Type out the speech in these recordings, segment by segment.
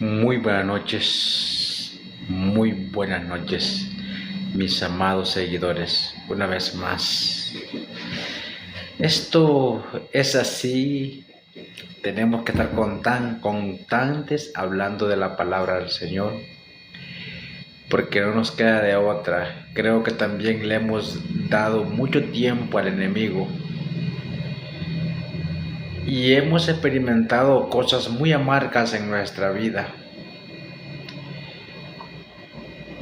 Muy buenas noches, mis amados seguidores. Una vez más, esto es así. Tenemos que estar constantes hablando de la palabra del Señor, porque no nos queda de otra. Creo que también le hemos dado mucho tiempo al enemigo y hemos experimentado cosas muy amargas en nuestra vida.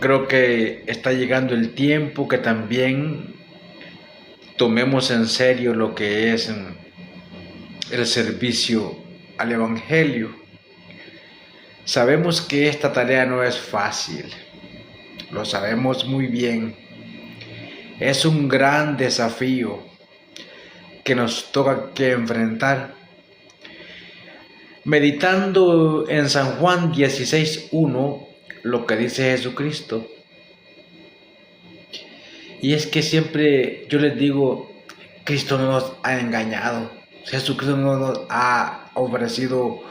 Creo que está llegando el tiempo que también tomemos en serio lo que es el servicio al Evangelio. Sabemos que esta tarea no es fácil, lo sabemos muy bien. Es un gran desafío que nos toca que enfrentar. Meditando en San Juan 16:1, lo que dice Jesucristo. Y es que siempre yo les digo, Cristo no nos ha engañado. Jesucristo no nos ha ofrecido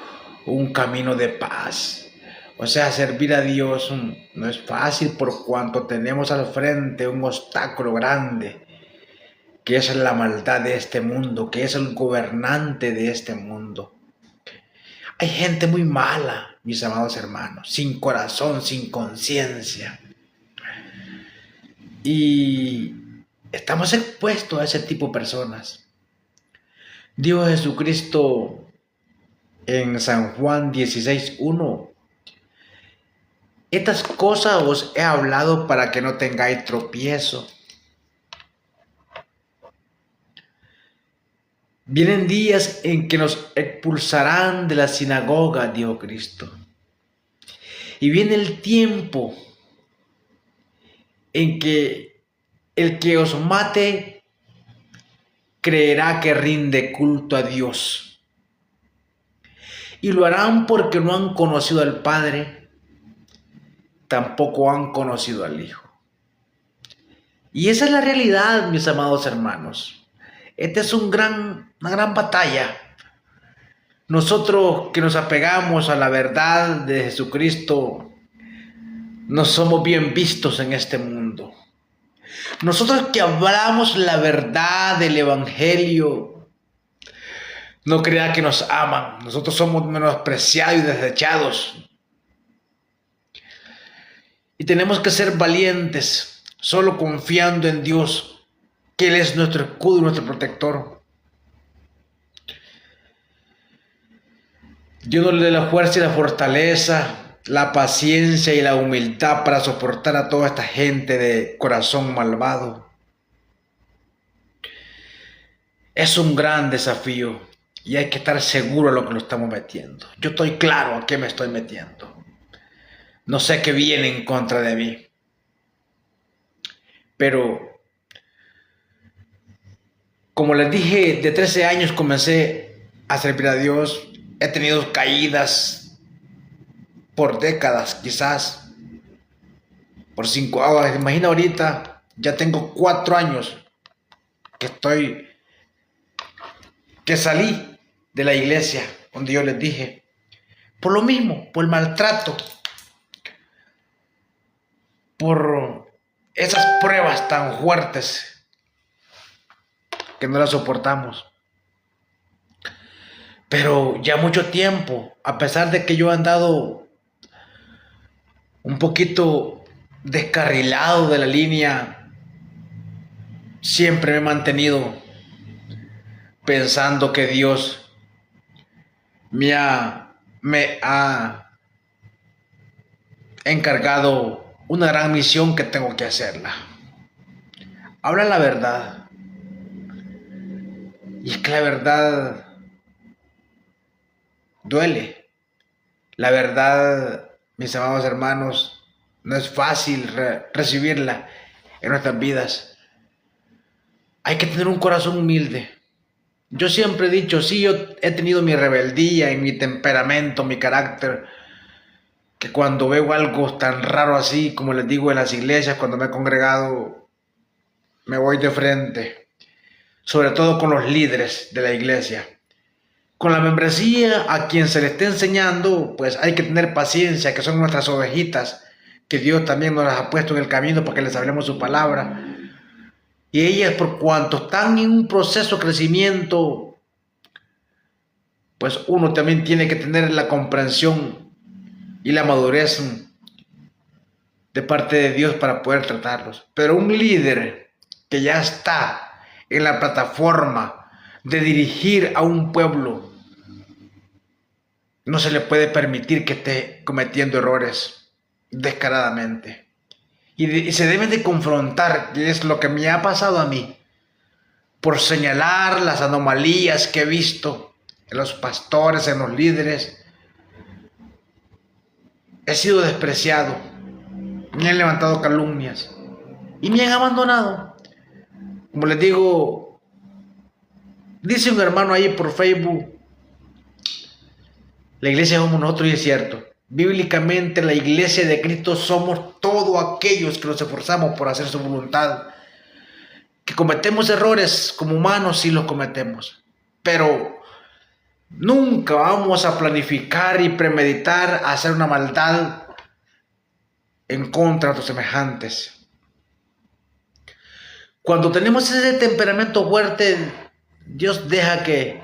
un camino de paz. O sea, servir a Dios no es fácil por cuanto tenemos al frente un obstáculo grande, que es la maldad de este mundo, que es el gobernante de este mundo. Hay gente muy mala, mis amados hermanos, sin corazón, sin conciencia. Y estamos expuestos a ese tipo de personas. Dijo Jesucristo en San Juan 16:1: estas cosas os he hablado para que no tengáis tropiezo. Vienen días en que nos expulsarán de la sinagoga, dijo Cristo. Y viene el tiempo en que el que os mate creerá que rinde culto a Dios. Y lo harán porque no han conocido al Padre, tampoco han conocido al Hijo. Y esa es la realidad, mis amados hermanos. Esta es una gran batalla. Nosotros que nos apegamos a la verdad de Jesucristo, no somos bien vistos en este mundo. Nosotros que hablamos la verdad del Evangelio, no crea que nos aman. Nosotros somos menospreciados y desechados. Y tenemos que ser valientes, solo confiando en Dios, que Él es nuestro escudo y nuestro protector. Dios nos dé la fuerza y la fortaleza, la paciencia y la humildad para soportar a toda esta gente de corazón malvado. Es un gran desafío y hay que estar seguro de lo que nos estamos metiendo. Yo estoy claro a qué me estoy metiendo. No sé qué viene en contra de mí. Pero, como les dije, de 13 años comencé a servir a Dios. He tenido caídas por décadas, quizás por 5 años. Imagina ahorita, ya tengo 4 años que salí de la iglesia donde yo les dije, por lo mismo, por el maltrato, por esas pruebas tan fuertes que no las soportamos. Pero ya mucho tiempo, a pesar de que yo he andado un poquito descarrilado de la línea, siempre me he mantenido pensando que Dios me ha encargado una gran misión que tengo que hacerla. Habla la verdad. Y es que la verdad duele. La verdad, mis amados hermanos, no es fácil recibirla en nuestras vidas. Hay que tener un corazón humilde. Yo siempre he dicho, sí, yo he tenido mi rebeldía y mi temperamento, mi carácter, que cuando veo algo tan raro así, como les digo en las iglesias, cuando me he congregado, me voy de frente, sobre todo con los líderes de la iglesia. Con la membresía, a quien se le esté enseñando, pues hay que tener paciencia, que son nuestras ovejitas, que Dios también nos las ha puesto en el camino para que les hablemos su palabra. Y ellas, por cuanto están en un proceso de crecimiento, pues uno también tiene que tener la comprensión y la madurez de parte de Dios para poder tratarlos. Pero un líder que ya está en la plataforma de dirigir a un pueblo, no se le puede permitir que esté cometiendo errores descaradamente. Y se deben de confrontar, que es lo que me ha pasado a mí, por señalar las anomalías que he visto en los pastores, en los líderes. He sido despreciado, me han levantado calumnias y me han abandonado. Como les digo, dice un hermano ahí por Facebook, la iglesia somos nosotros, y es cierto. Bíblicamente, la iglesia de Cristo somos todos aquellos que nos esforzamos por hacer su voluntad. Que cometemos errores como humanos, sí los cometemos. Pero nunca vamos a planificar y premeditar hacer una maldad en contra de nuestros semejantes. Cuando tenemos ese temperamento fuerte, Dios deja que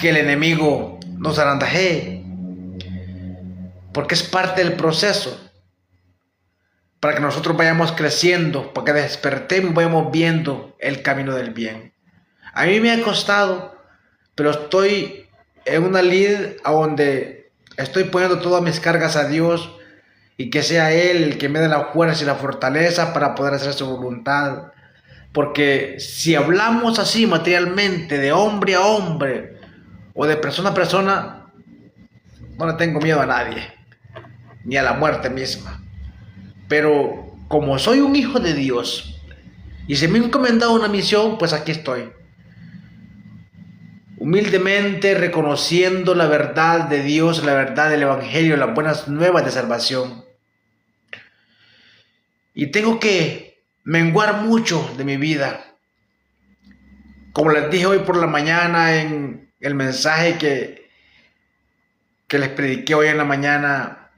el enemigo nos zarandajee, porque es parte del proceso, para que nosotros vayamos creciendo, para que despertemos y vayamos viendo el camino del bien. A mí me ha costado, pero estoy en una lid a donde estoy poniendo todas mis cargas a Dios, y que sea Él el que me dé la fuerza y la fortaleza para poder hacer su voluntad. Porque si hablamos así materialmente, de hombre a hombre o de persona a persona, no le tengo miedo a nadie, ni a la muerte misma. Pero como soy un hijo de Dios y se me ha encomendado una misión, pues aquí estoy, humildemente reconociendo la verdad de Dios, la verdad del Evangelio, las buenas nuevas de salvación. Y tengo que menguar mucho de mi vida. Como les dije hoy por la mañana en el mensaje que les prediqué hoy en la mañana,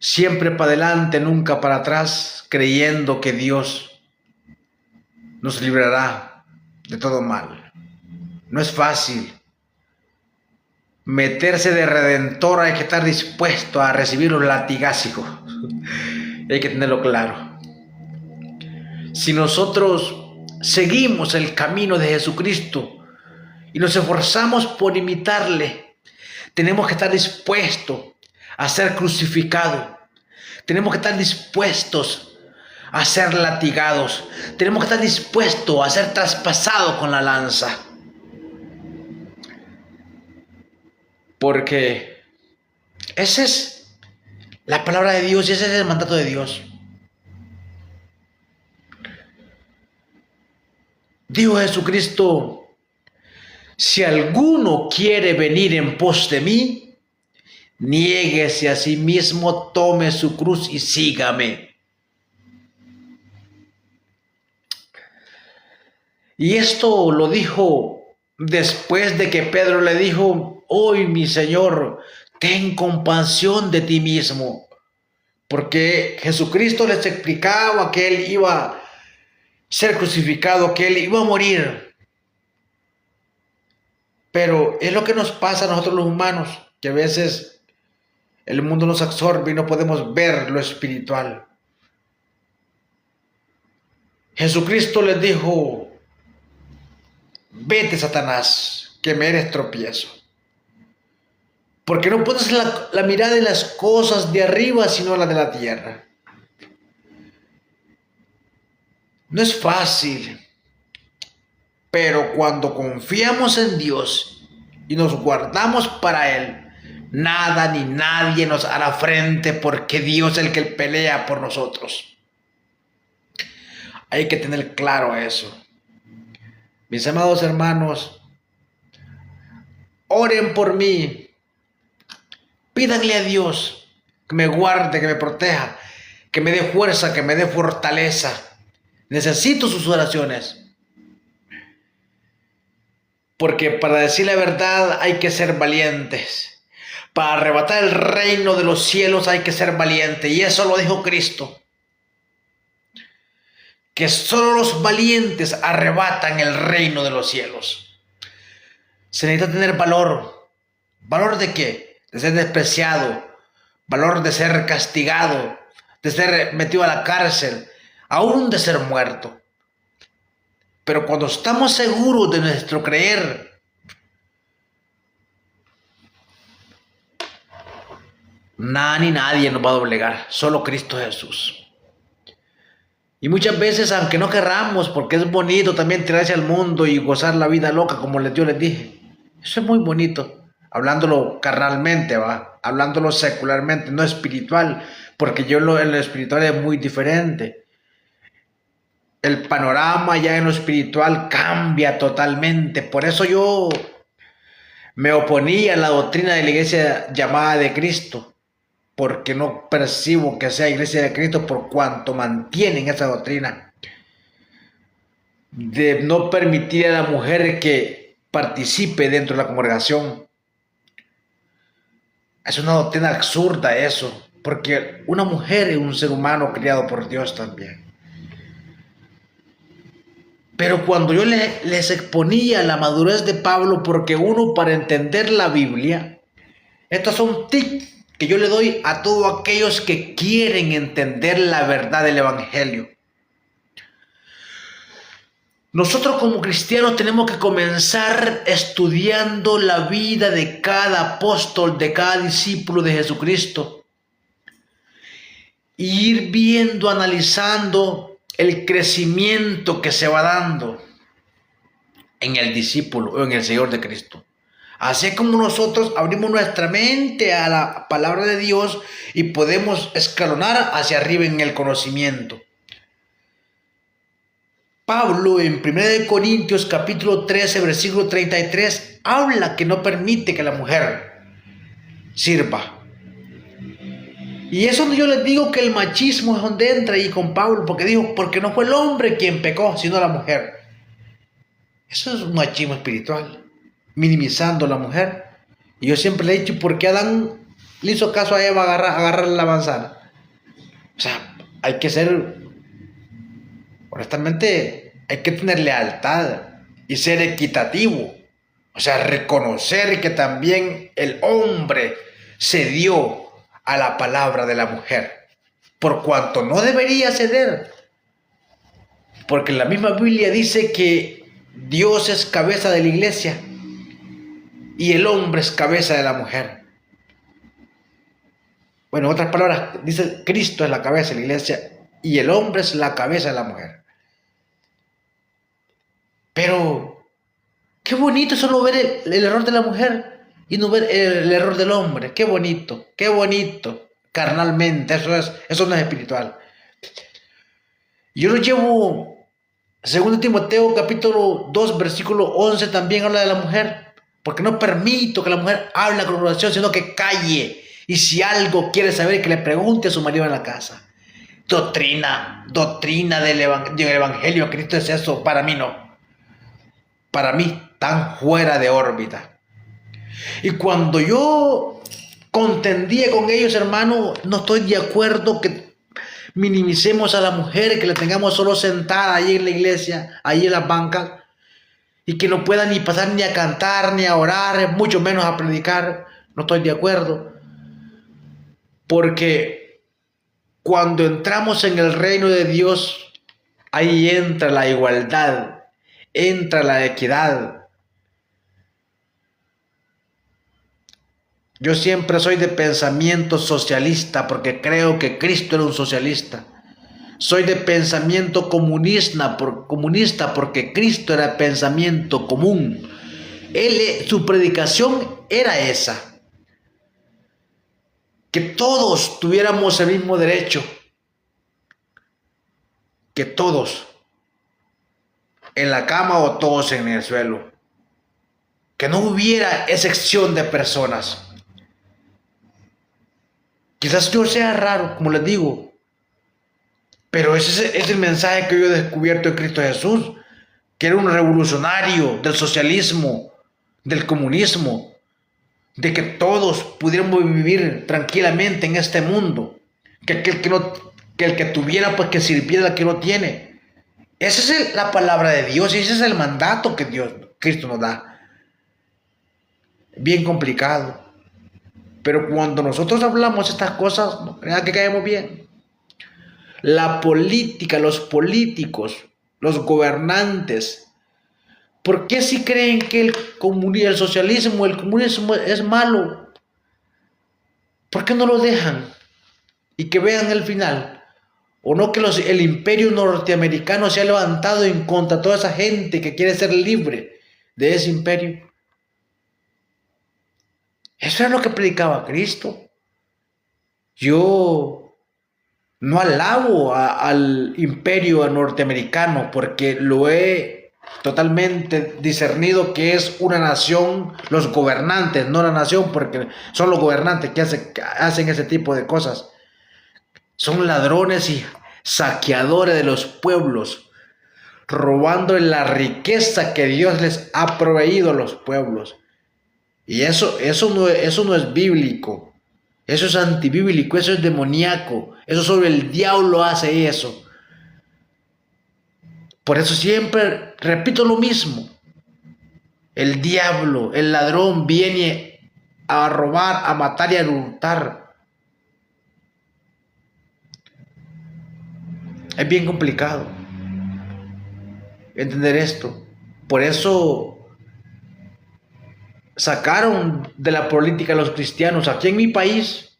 siempre para adelante, nunca para atrás, creyendo que Dios nos librará de todo mal. No es fácil. Meterse de redentor, hay que estar dispuesto a recibir los latigazos. Hay que tenerlo claro. Si nosotros seguimos el camino de Jesucristo y nos esforzamos por imitarle, tenemos que estar dispuestos a ser crucificados. Tenemos que estar dispuestos a ser latigados. Tenemos que estar dispuestos a ser traspasados con la lanza. Porque esa es la palabra de Dios y ese es el mandato de Dios. Dijo Jesucristo: si alguno quiere venir en pos de mí, niéguese a sí mismo, tome su cruz y sígame. Y esto lo dijo después de que Pedro le dijo: hoy, mi Señor, ten compasión de ti mismo. Porque Jesucristo les explicaba que Él iba a ser crucificado, que Él iba a morir. Pero es lo que nos pasa a nosotros los humanos, que a veces el mundo nos absorbe y no podemos ver lo espiritual. Jesucristo les dijo: vete, Satanás, que me eres tropiezo. Porque no pones la mirada en las cosas de arriba, sino en la de la tierra. No es fácil, pero cuando confiamos en Dios y nos guardamos para Él, nada ni nadie nos hará frente, porque Dios es el que pelea por nosotros. Hay que tener claro eso. Mis amados hermanos, oren por mí. Pídanle a Dios que me guarde, que me proteja, que me dé fuerza, que me dé fortaleza. Necesito sus oraciones. Porque para decir la verdad hay que ser valientes. Para arrebatar el reino de los cielos hay que ser valiente. Y eso lo dijo Cristo. Que solo los valientes arrebatan el reino de los cielos. Se necesita tener valor. ¿Valor de qué? De ser despreciado. Valor de ser castigado. De ser metido a la cárcel. Aún de ser muerto. Pero cuando estamos seguros de nuestro creer, nada ni nadie nos va a doblegar. Solo Cristo Jesús. Y muchas veces, aunque no querramos, porque es bonito también tirarse al mundo y gozar la vida loca, como yo les dije. Eso es muy bonito. Hablándolo carnalmente, ¿va? Hablándolo secularmente, no espiritual. Porque en lo espiritual es muy diferente. El panorama ya en lo espiritual cambia totalmente. Por eso yo me oponía a la doctrina de la iglesia llamada de Cristo. Porque no percibo que sea iglesia de Cristo por cuanto mantienen esa doctrina de no permitir a la mujer que participe dentro de la congregación. Es una doctrina absurda eso, porque una mujer es un ser humano criado por Dios también. Pero cuando yo les exponía la madurez de Pablo, porque uno para entender la Biblia, estos son tips que yo le doy a todos aquellos que quieren entender la verdad del Evangelio. Nosotros como cristianos tenemos que comenzar estudiando la vida de cada apóstol, de cada discípulo de Jesucristo. Y ir viendo, analizando el crecimiento que se va dando en el discípulo o en el Señor de Cristo. Así como nosotros abrimos nuestra mente a la palabra de Dios y podemos escalonar hacia arriba en el conocimiento. Pablo en 1 Corintios capítulo 13 versículo 33 habla que no permite que la mujer sirva. Y es donde yo les digo que el machismo es donde entra ahí con Pablo, porque dijo, porque no fue el hombre quien pecó, sino la mujer. Eso es un machismo espiritual, minimizando a la mujer. Y yo siempre le he dicho, ¿por qué Adán le hizo caso a Eva agarrar la manzana? O sea, hay que ser, honestamente, hay que tener lealtad y ser equitativo. O sea, reconocer que también el hombre cedió a la palabra de la mujer, por cuanto no debería ceder. Porque la misma Biblia dice que Dios es cabeza de la iglesia y el hombre es cabeza de la mujer. Bueno, en otras palabras, dice Cristo es la cabeza de la iglesia y el hombre es la cabeza de la mujer. Pero qué bonito es solo ver el error de la mujer y no ver el error del hombre. Qué bonito, carnalmente, eso no es espiritual. Yo lo llevo, 2 Timoteo capítulo 2 versículo 11 también habla de la mujer, porque no permito que la mujer hable con oración, sino que calle, y si algo quiere saber, que le pregunte a su marido en la casa. Doctrina del evangelio de Cristo es eso, para mí no. Para mí, tan fuera de órbita. Y cuando yo contendía con ellos, hermano, no estoy de acuerdo que minimicemos a la mujer, que la tengamos solo sentada ahí en la iglesia, ahí en las bancas, y que no pueda ni pasar ni a cantar, ni a orar, mucho menos a predicar. No estoy de acuerdo. Porque cuando entramos en el reino de Dios, ahí entra la igualdad, entra la equidad. Yo siempre soy de pensamiento socialista porque creo que Cristo era un socialista. Soy de pensamiento comunista porque Cristo era pensamiento común. Su predicación era esa. Que todos tuviéramos el mismo derecho. Que todos en la cama o todos en el suelo. Que no hubiera excepción de personas. Quizás yo sea raro, como les digo, pero ese es el mensaje que yo he descubierto en Cristo Jesús, que era un revolucionario del socialismo, del comunismo, de que todos pudiéramos vivir tranquilamente en este mundo, que aquel que no, que el que tuviera, pues que sirviera al que no tiene. Esa es la palabra de Dios y ese es el mandato que Cristo nos da. Bien complicado. Pero cuando nosotros hablamos estas cosas, no crean que caemos bien. La política, los políticos, los gobernantes, ¿por qué si creen que el socialismo, el comunismo es malo? ¿Por qué no lo dejan? Y que vean el final. ¿O no que el imperio norteamericano se ha levantado en contra de toda esa gente que quiere ser libre de ese imperio? Eso es lo que predicaba Cristo. Yo no alabo al imperio norteamericano porque lo he totalmente discernido que es una nación, los gobernantes, no la nación, porque son los gobernantes que hacen ese tipo de cosas. Son ladrones y saqueadores de los pueblos, robando la riqueza que Dios les ha proveído a los pueblos. Y eso no es bíblico. Eso es antibíblico, eso es demoníaco. Eso solo el diablo hace eso. Por eso siempre repito lo mismo. El diablo, el ladrón viene a robar, a matar y a hurtar. Es bien complicado entender esto. Por eso sacaron de la política a los cristianos. Aquí en mi país,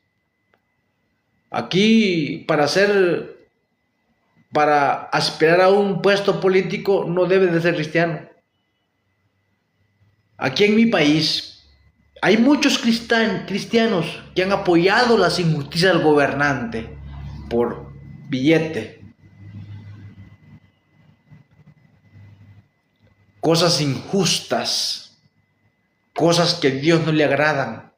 aquí para aspirar a un puesto político no debe de ser cristiano. Aquí en mi país hay muchos cristianos que han apoyado las injusticias del gobernante por billete. Cosas injustas, cosas que a Dios no le agradan.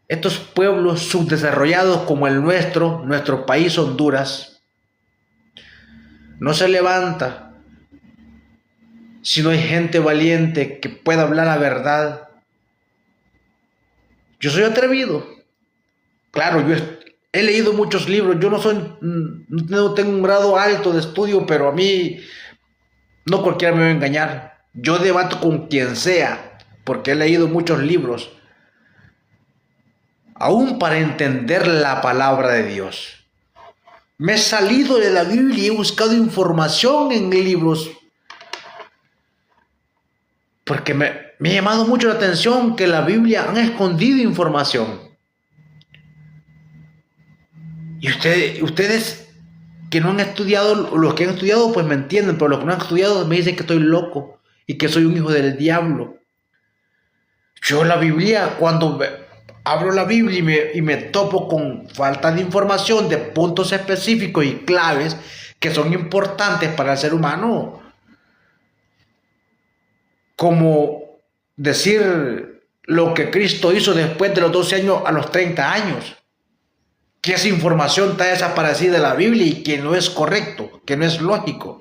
Estos pueblos subdesarrollados como el nuestro país Honduras, no se levanta si no hay gente valiente que pueda hablar la verdad. Yo soy atrevido. Claro, yo he leído muchos libros. Yo no tengo un grado alto de estudio, pero a mí no cualquiera me va a engañar. Yo debato con quien sea, porque he leído muchos libros, aún para entender la palabra de Dios. Me he salido de la Biblia y he buscado información en libros, porque me ha llamado mucho la atención que en la Biblia han escondido información. Y ustedes que no han estudiado, los que han estudiado pues me entienden, pero los que no han estudiado me dicen que estoy loco y que soy un hijo del diablo. Yo la Biblia, cuando abro la Biblia y me topo con falta de información de puntos específicos y claves que son importantes para el ser humano, como decir lo que Cristo hizo después de los 12 años a los 30 años, que esa información está desaparecida de la Biblia y que no es correcto, que no es lógico.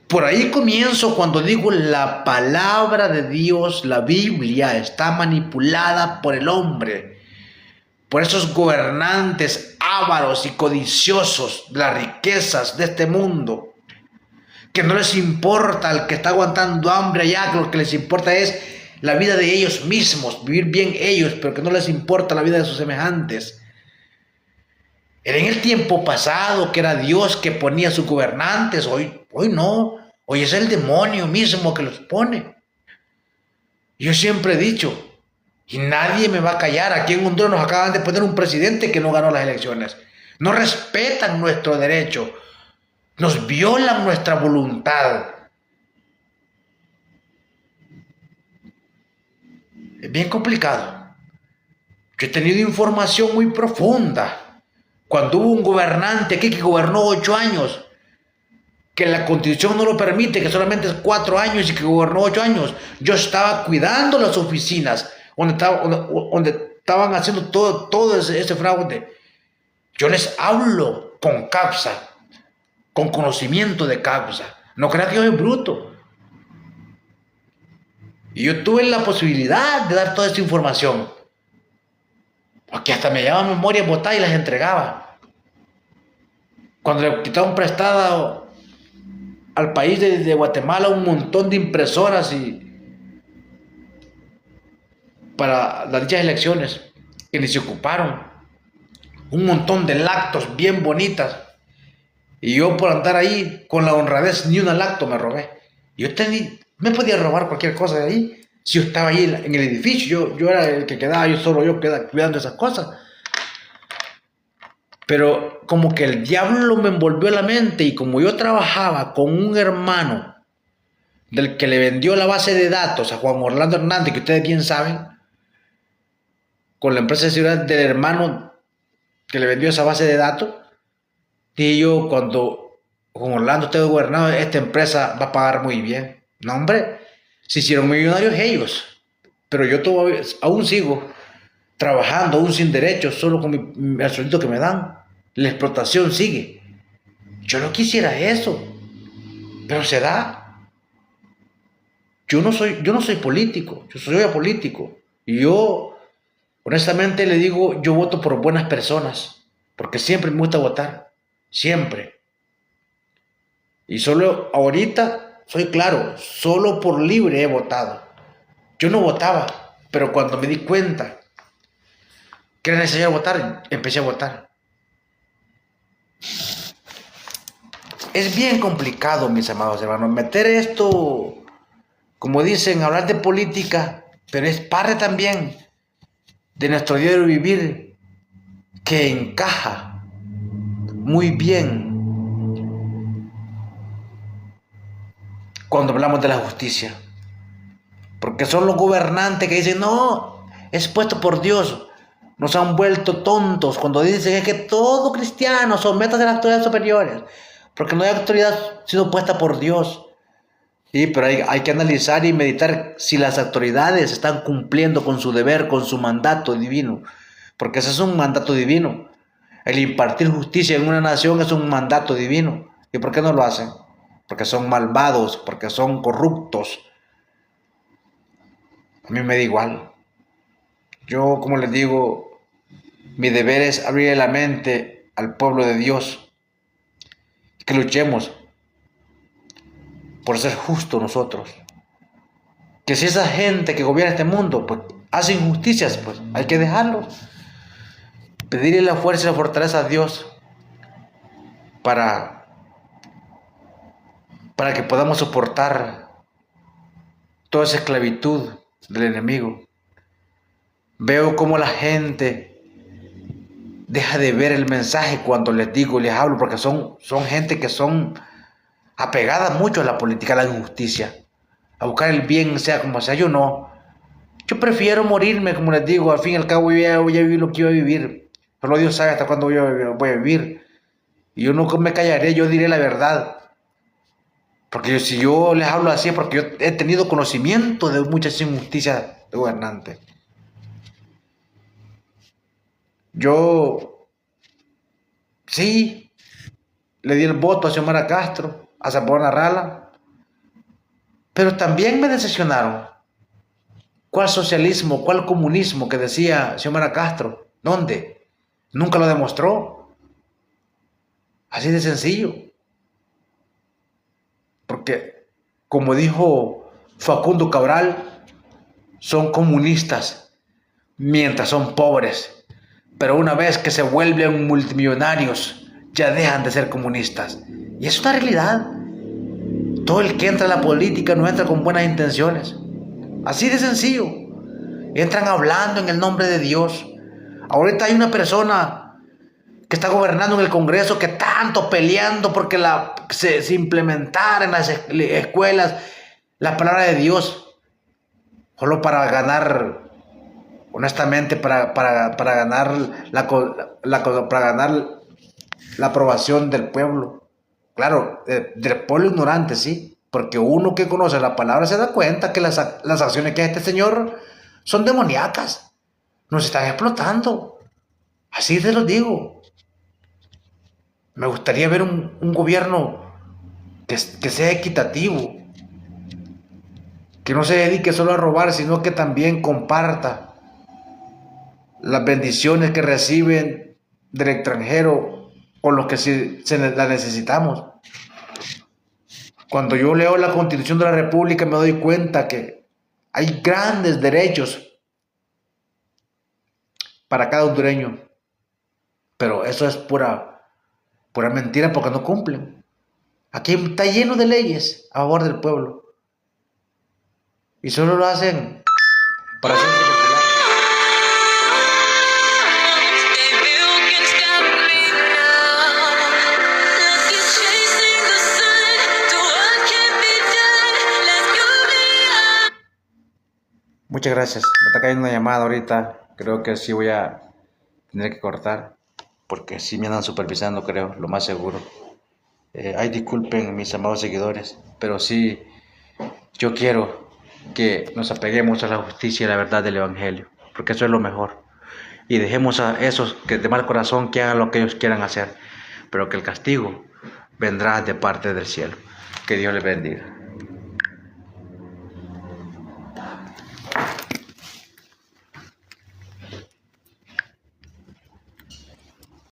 Por ahí comienzo cuando digo la palabra de Dios, la Biblia está manipulada por el hombre, por esos gobernantes ávaros y codiciosos de las riquezas de este mundo, que no les importa al que está aguantando hambre allá, que lo que les importa es la vida de ellos mismos, vivir bien ellos, pero que no les importa la vida de sus semejantes. Era en el tiempo pasado que era Dios que ponía a sus gobernantes, hoy no, hoy es el demonio mismo que los pone. Yo siempre he dicho, y nadie me va a callar, aquí en Honduras nos acaban de poner un presidente que no ganó las elecciones. No respetan nuestro derecho, nos violan nuestra voluntad. Es bien complicado. Yo he tenido información muy profunda. Cuando hubo un gobernante aquí que gobernó 8 años, que la constitución no lo permite, que solamente es 4 años y que gobernó 8 años, yo estaba cuidando las oficinas donde estaban haciendo todo ese fraude. Yo les hablo con causa, con conocimiento de causa. No crean que yo soy bruto. Y yo tuve la posibilidad de dar toda esta información. Porque hasta me llevaba memorias botadas y las entregaba. Cuando le quitaron prestada al país de Guatemala un montón de impresoras para las dichas elecciones, que ni se ocuparon. Un montón de lactos bien bonitas. Y yo por andar ahí con la honradez, ni una lacto me robé. Me podía robar cualquier cosa de ahí. Si yo estaba ahí en el edificio, yo era el que quedaba, yo quedaba cuidando esas cosas. Pero como que el diablo me envolvió la mente, y como yo trabajaba con un hermano del que le vendió la base de datos a Juan Orlando Hernández, que ustedes bien saben, con la empresa de seguridad del hermano que le vendió esa base de datos, dije yo, cuando Juan Orlando esté gobernado, esta empresa va a pagar muy bien. No, hombre, se hicieron millonarios ellos, pero yo todavía aún sigo trabajando, aún sin derechos, solo con el sueldo que me dan. La explotación sigue. Yo no quisiera eso, pero se da. Yo no soy político, yo soy apolítico. Y yo, honestamente le digo, yo voto por buenas personas, porque siempre me gusta votar, siempre. Y solo ahorita, soy claro, solo por libre he votado. Yo no votaba, pero cuando me di cuenta que era necesario votar, empecé a votar. Es bien complicado, mis amados hermanos, meter esto, como dicen, hablar de política, pero es parte también de nuestro diario vivir, que encaja muy bien cuando hablamos de la justicia. Porque son los gobernantes que dicen, no, es puesto por Dios. Nos han vuelto tontos cuando dicen es que todo cristiano someta a las autoridades superiores, porque no hay autoridad sino puesta por Dios. Sí, pero hay que analizar y meditar si las autoridades están cumpliendo con su deber, con su mandato divino, porque ese es un mandato divino. El impartir justicia en una nación es un mandato divino. ¿Y por qué no lo hacen? Porque son malvados, porque son corruptos. A mí me da igual. Yo, como les digo, mi deber es abrir la mente al pueblo de Dios. Que luchemos por ser justos nosotros. Que si esa gente que gobierna este mundo pues hace injusticias, pues hay que dejarlos. Pedirle la fuerza y la fortaleza a Dios para que podamos soportar toda esa esclavitud del enemigo. Veo cómo la gente deja de ver el mensaje cuando les digo, les hablo, porque son gente que son apegadas mucho a la política, a la injusticia, a buscar el bien, sea como sea. Yo no. Yo prefiero morirme, como les digo, al fin y al cabo voy a vivir lo que iba a vivir. Solo Dios sabe hasta cuándo voy a vivir. Y yo nunca me callaré, yo diré la verdad. Porque si yo les hablo así es porque yo he tenido conocimiento de muchas injusticias de gobernantes. Yo, sí, le di el voto a Xiomara Castro, a Zamora Rala, pero también me decepcionaron. ¿Cuál socialismo, cuál comunismo que decía Xiomara Castro? ¿Dónde? Nunca lo demostró. Así de sencillo. Porque, como dijo Facundo Cabral, son comunistas mientras son pobres, pero una vez que se vuelven multimillonarios, ya dejan de ser comunistas. Y es una realidad. Todo el que entra a la política no entra con buenas intenciones. Así de sencillo. Entran hablando en el nombre de Dios. Ahorita hay una persona que está gobernando en el Congreso que tanto peleando porque se implementara en las escuelas la palabra de Dios, solo para ganar, honestamente, para ganar para ganar la aprobación del pueblo. Claro, del pueblo ignorante, sí, porque uno que conoce la palabra se da cuenta que las acciones que hace este señor son demoníacas, nos están explotando. Así te lo digo. Me gustaría ver un gobierno que sea equitativo, que no se dedique solo a robar, sino que también comparta las bendiciones que reciben del extranjero o los que la necesitamos. Cuando yo leo la Constitución de la República me doy cuenta que hay grandes derechos para cada hondureño, pero eso es pura mentira porque no cumplen. Aquí está lleno de leyes a favor del pueblo y solo lo hacen para hacerse popular. Muchas gracias. Me está cayendo una llamada ahorita. Creo que sí voy a tener que cortar porque sí me andan supervisando, creo, lo más seguro. Ay, disculpen mis amados seguidores, pero sí, yo quiero que nos apeguemos a la justicia y la verdad del Evangelio, porque eso es lo mejor. Y dejemos a esos que de mal corazón que hagan lo que ellos quieran hacer, pero que el castigo vendrá de parte del cielo. Que Dios les bendiga.